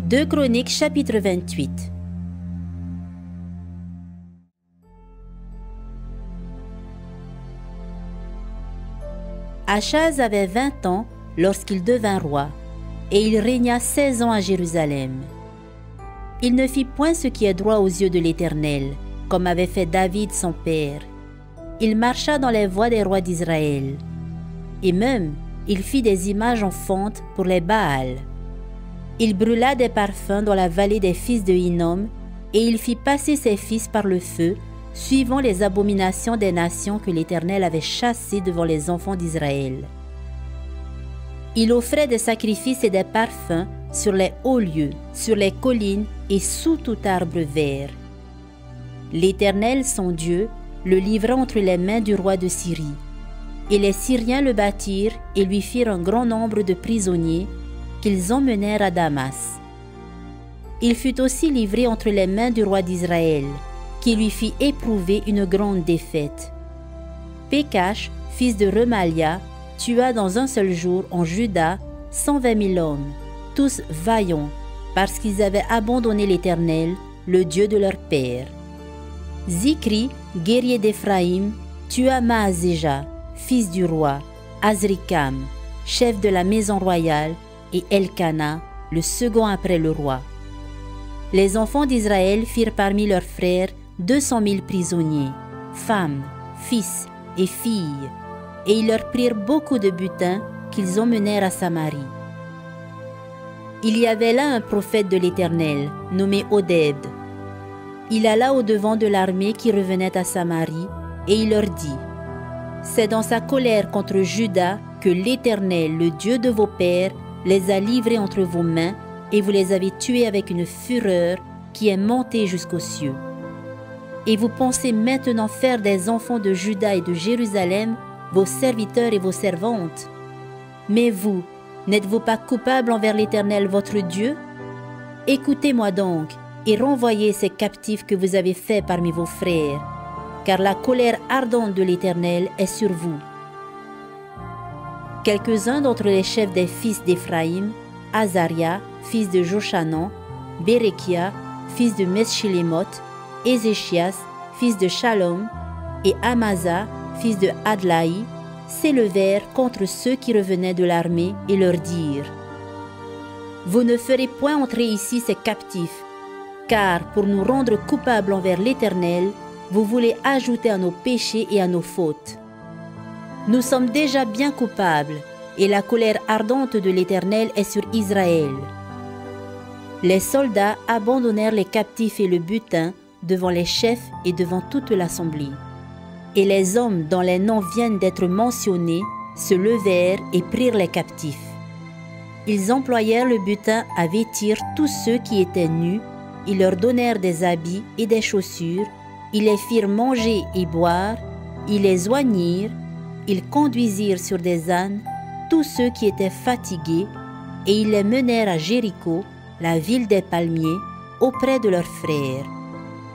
2 Chroniques chapitre 28. Achaz avait 20 ans lorsqu'il devint roi, et il régna 16 ans à Jérusalem. Il ne fit point ce qui est droit aux yeux de l'Éternel, comme avait fait David son père. Il marcha dans les voies des rois d'Israël. Et même, il fit des images en fonte pour les Baals. Il brûla des parfums dans la vallée des fils de Hinnom, et il fit passer ses fils par le feu, suivant les abominations des nations que l'Éternel avait chassées devant les enfants d'Israël. Il offrait des sacrifices et des parfums sur les hauts lieux, sur les collines et sous tout arbre vert. L'Éternel, son Dieu, le livra entre les mains du roi de Syrie. Et les Syriens le battirent et lui firent un grand nombre de prisonniers qu'ils emmenèrent à Damas. Il fut aussi livré entre les mains du roi d'Israël, qui lui fit éprouver une grande défaite. Pécache, fils de Remalia, tua dans un seul jour en Juda 120 000 hommes, tous vaillants, parce qu'ils avaient abandonné l'Éternel, le Dieu de leur père. Zikri, guerrier d'Éphraïm, tua Maazéja, fils du roi, Azrikam, chef de la maison royale, et Elkana, le second après le roi. Les enfants d'Israël firent parmi leurs frères 200 000 prisonniers, femmes, fils et filles, et ils leur prirent beaucoup de butin qu'ils emmenèrent à Samarie. Il y avait là un prophète de l'Éternel, nommé Oded. Il alla au-devant de l'armée qui revenait à Samarie, et il leur dit: « C'est dans sa colère contre Juda que l'Éternel, le Dieu de vos pères, les a livrés entre vos mains, et vous les avez tués avec une fureur qui est montée jusqu'aux cieux. Et vous pensez maintenant faire des enfants de Juda et de Jérusalem vos serviteurs et vos servantes. Mais vous, n'êtes-vous pas coupables envers l'Éternel votre Dieu? Écoutez-moi donc, et renvoyez ces captifs que vous avez faits parmi vos frères, car la colère ardente de l'Éternel est sur vous. » Quelques-uns d'entre les chefs des fils d'Éphraïm, Azaria, fils de Joshanan, Bérekia, fils de Meschilémoth, Ézéchias, fils de Shalom, et Amasa, fils de Adlaï, s'élevèrent contre ceux qui revenaient de l'armée et leur dirent: « Vous ne ferez point entrer ici ces captifs, car pour nous rendre coupables envers l'Éternel, vous voulez ajouter à nos péchés et à nos fautes. Nous sommes déjà bien coupables, et la colère ardente de l'Éternel est sur Israël. » Les soldats abandonnèrent les captifs et le butin devant les chefs et devant toute l'assemblée. Et les hommes dont les noms viennent d'être mentionnés se levèrent et prirent les captifs. Ils employèrent le butin à vêtir tous ceux qui étaient nus, ils leur donnèrent des habits et des chaussures, ils les firent manger et boire, ils les oignirent, ils conduisirent sur des ânes tous ceux qui étaient fatigués, et ils les menèrent à Jéricho, la ville des palmiers, auprès de leurs frères.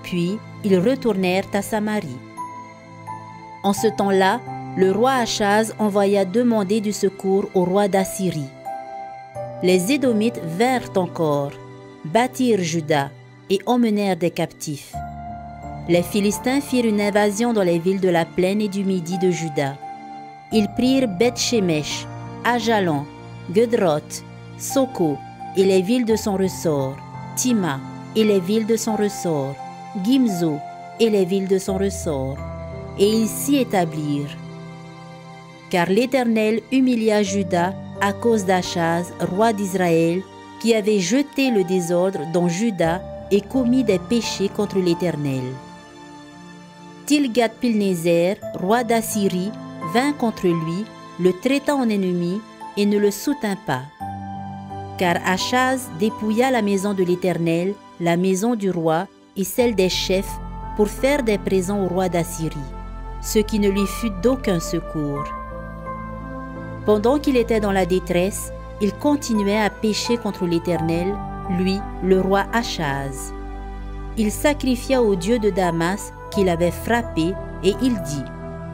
Puis ils retournèrent à Samarie. En ce temps-là, le roi Achaz envoya demander du secours au roi d'Assyrie. Les Édomites vinrent encore, battirent Juda et emmenèrent des captifs. Les Philistins firent une invasion dans les villes de la plaine et du midi de Juda. Ils prirent Beth-Shemesh, Ajalon, Gedroth, Soko et les villes de son ressort, Tima et les villes de son ressort, Gimzo et les villes de son ressort, et ils s'y établirent. Car l'Éternel humilia Juda à cause d'Achaz, roi d'Israël, qui avait jeté le désordre dans Juda et commis des péchés contre l'Éternel. Tilgat-Pilnézer, roi d'Assyrie, vint contre lui, le traita en ennemi et ne le soutint pas. Car Achaz dépouilla la maison de l'Éternel, la maison du roi et celle des chefs pour faire des présents au roi d'Assyrie, ce qui ne lui fut d'aucun secours. Pendant qu'il était dans la détresse, il continuait à pécher contre l'Éternel, lui, le roi Achaz. Il sacrifia au dieu de Damas qu'il avait frappé et il dit: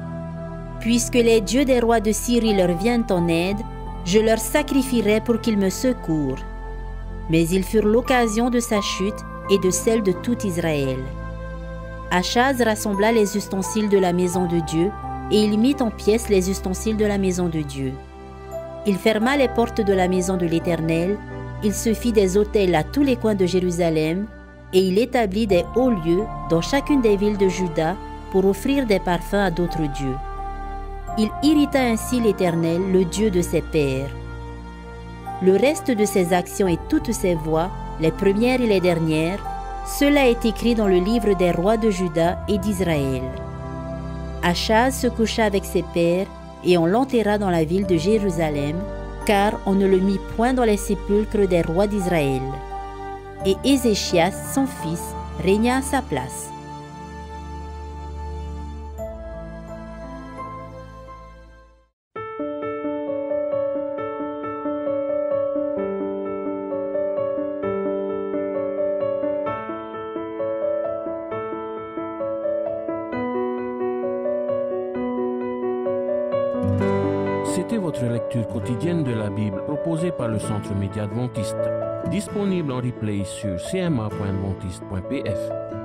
« Puisque les dieux des rois de Syrie leur viennent en aide, je leur sacrifierai pour qu'ils me secourent. » mais ils furent l'occasion de sa chute et de celle de tout Israël. Achaz rassembla les ustensiles de la maison de Dieu et il mit en pièces les ustensiles de la maison de Dieu. Il ferma les portes de la maison de l'Éternel, il se fit des autels à tous les coins de Jérusalem et il établit des hauts lieux dans chacune des villes de Juda pour offrir des parfums à d'autres dieux. Il irrita ainsi l'Éternel, le Dieu de ses pères. Le reste de ses actions et toutes ses voies, les premières et les dernières, cela est écrit dans le livre des rois de Juda et d'Israël. Achaz se coucha avec ses pères et on l'enterra dans la ville de Jérusalem, car on ne le mit point dans les sépulcres des rois d'Israël. Et Ézéchias, son fils, régna à sa place. C'était votre lecture quotidienne de la Bible proposée par le Centre Média Adventiste, disponible en replay sur cma.adventiste.pf.